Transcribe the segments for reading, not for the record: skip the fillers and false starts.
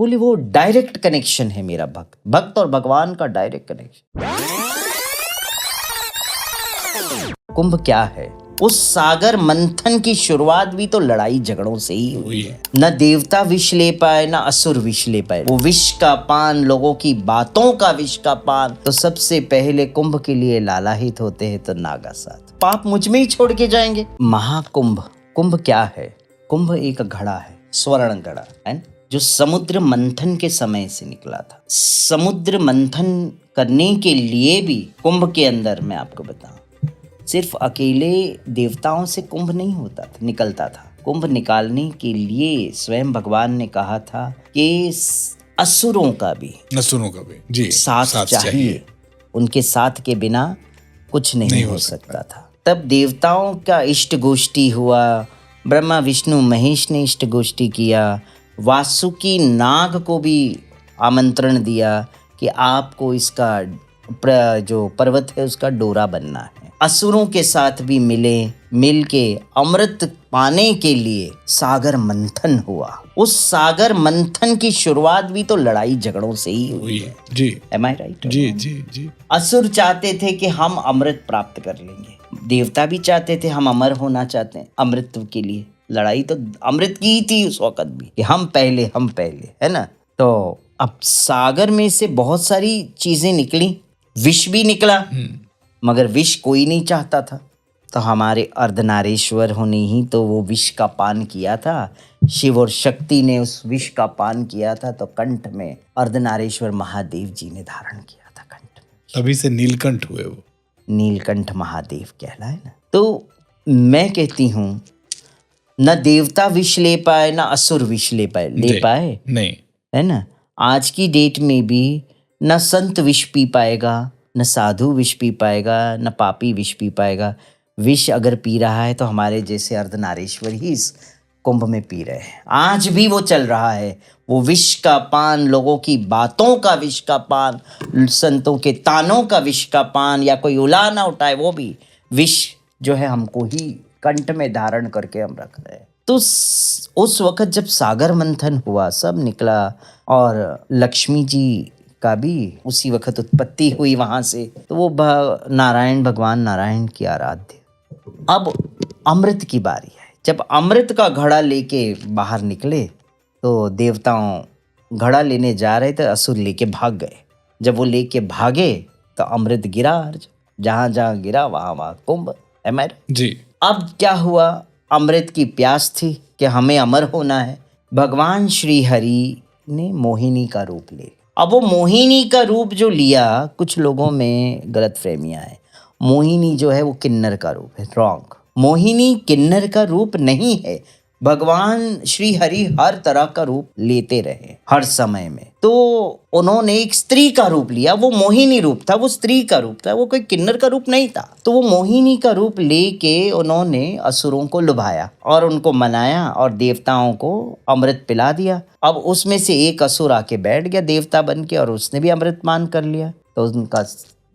बोली वो direct connection है मेरा भक्त और भगवान का डायरेक्ट कनेक्शन। कुंभ क्या है? उस सागर मंथन की शुरुआत भी तो लड़ाई झगड़ों से ही हुई है। न देवता विष ले पाए न असुर विष ले पाए। वो विष का पान, लोगों की बातों का विष का पान। तो सबसे पहले कुंभ के लिए लालाहित होते हैं तो नागा साथ। पाप मुझ में ही छोड़ के जाएंगे। महाकुंभ, कुंभ क्या है? कुंभ एक घड़ा है, स्वर्ण घड़ा है, जो समुद्र मंथन के समय से निकला था। समुद्र मंथन करने के लिए भी कुंभ के अंदर, मैं आपको बताऊं, सिर्फ अकेले देवताओं से कुंभ नहीं होता था, निकलता था। कुंभ निकालने के लिए स्वयं भगवान ने कहा था कि असुरों का भी जी साथ चाहिए। उनके साथ के बिना कुछ नहीं हो सकता था। तब देवताओं का इष्ट गोष्ठी हुआ, ब्रह्मा विष्णु महेश ने इष्ट गोष्ठी किया। वासुकी नाग को भी आमंत्रण दिया कि आपको इसका जो पर्वत है उसका डोरा बनना है। असुरों के साथ भी मिल के अमृत पाने के लिए सागर मंथन हुआ। उस सागर मंथन की शुरुआत भी तो लड़ाई झगड़ों से ही हुई है। जी, एम आई राइट? जी। असुर चाहते थे कि हम अमृत प्राप्त कर लेंगे, देवता भी चाहते थे, हम अमर होना चाहते हैं। अमृत के लिए लड़ाई तो अमृत की ही थी उस वक्त भी, कि हम पहले, है ना। तो अब सागर में से बहुत सारी चीजें निकली, विष भी निकला, मगर विष कोई नहीं चाहता था। तो हमारे अर्धनारीश्वर होने ही तो वो विष का पान किया था। शिव और शक्ति ने उस विष का पान किया था, तो कंठ में अर्धनारीश्वर महादेव जी ने धारण किया था कंठ में। तभी से नीलकंठ हुए वो, नीलकंठ महादेव कहलाए ना। तो मैं कहती हूँ, न देवता विष ले पाए न असुर विष ले पाए नहीं, है ना। आज की डेट में भी न संत विष पी पाएगा, न साधु विष पी पाएगा, न पापी विष पी पाएगा। विष अगर पी रहा है तो हमारे जैसे अर्धनारीश्वर ही इस कुंभ में पी रहे हैं। आज भी वो चल रहा है, वो विष का पान, लोगों की बातों का विष का पान, संतों के तानों का विष का पान, या कोई उला ना उठाए वो भी विष जो है हमको ही कंठ में धारण करके हम रख रहे हैं। तो उस वक्त जब सागर मंथन हुआ, सब निकला, और लक्ष्मी जी का भी उसी वक्त उत्पत्ति हुई वहां से। तो वो नारायण, भगवान नारायण की आराध्य। अब अमृत की बारी है। जब अमृत का घड़ा लेके बाहर निकले तो देवताओं घड़ा लेने जा रहे थे, असुर लेके भाग गए। जब वो लेके भागे तो अमृत गिरा, जहां जहां गिरा वहां वहां कुंभ। जी। अब क्या हुआ? अमृत की प्यास थी कि हमें अमर होना है। भगवान श्री हरि ने मोहिनी का रूप ले। अब वो मोहिनी का रूप जो लिया, कुछ लोगों में गलत फहमियां है। मोहिनी जो है वो किन्नर का रूप है, रॉन्ग। मोहिनी किन्नर का रूप नहीं है। भगवान श्री हरि हर तरह का रूप लेते रहे हर समय में। तो उन्होंने एक स्त्री का रूप लिया, वो मोहिनी रूप था, वो स्त्री का रूप था, वो कोई किन्नर का रूप नहीं था। तो वो मोहिनी का रूप लेके उन्होंने असुरों को लुभाया और उनको मनाया और देवताओं को अमृत पिला दिया। अब उसमें से एक असुर आके बैठ गया देवता बन के, और उसने भी अमृत पान कर लिया, तो उनका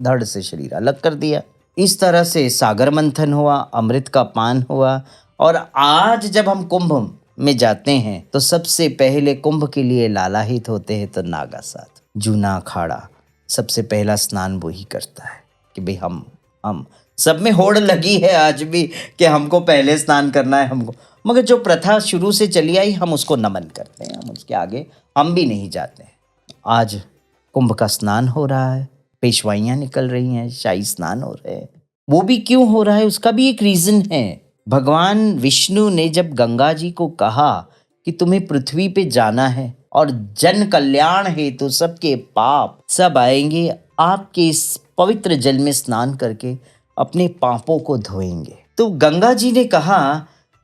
धड़ से शरीर अलग कर दिया। इस तरह से सागर मंथन हुआ, अमृत का पान हुआ। और आज जब हम कुंभ में जाते हैं तो सबसे पहले कुंभ के लिए लालाहित होते हैं तो नागा साथ। जूना अखाड़ा सबसे पहला स्नान वो ही करता है कि भाई हम सब में होड़ लगी है आज भी कि हमको पहले स्नान करना है हमको, मगर जो प्रथा शुरू से चली आई हम उसको नमन करते हैं, हम उसके आगे हम भी नहीं जाते हैं। आज कुंभ का स्नान हो रहा है, पेशवाइयाँ निकल रही हैं, शाही स्नान हो रहे हैं। वो भी क्यों हो रहा है, उसका भी एक रीज़न है। भगवान विष्णु ने जब गंगा जी को कहा कि तुम्हें पृथ्वी पे जाना है और जन कल्याण हेतु सबके पाप सब आएंगे, आपके इस पवित्र जल में स्नान करके अपने पापों को धोएंगे। तो गंगा जी ने कहा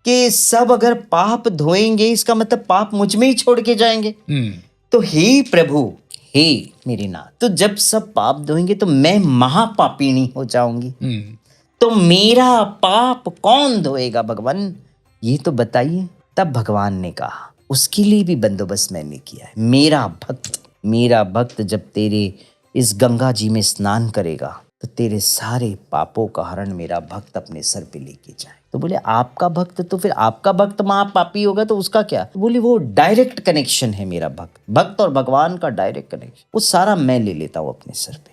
कि सब अगर पाप धोएंगे इसका मतलब पाप मुझ में ही छोड़ के जाएंगे। तो हे प्रभु, हे मेरे नाथ, तो जब सब पाप धोएंगे तो मैं महापापिणी हो जाऊंगी, तो मेरा पाप कौन धोएगा भगवान, ये तो बताइए। तब भगवान ने कहा उसके लिए भी बंदोबस्त मैंने किया है। मेरा भक्त जब तेरे इस गंगा जी में स्नान करेगा तो तेरे सारे पापों का हरण मेरा भक्त अपने सर पे लेके जाए। तो बोले आपका भक्त, तो फिर आपका भक्त महापापी होगा तो उसका क्या? तो बोली वो डायरेक्ट कनेक्शन है मेरा भक्त और भगवान का डायरेक्ट कनेक्शन, वो सारा मैं ले लेता हूँ अपने सर पे।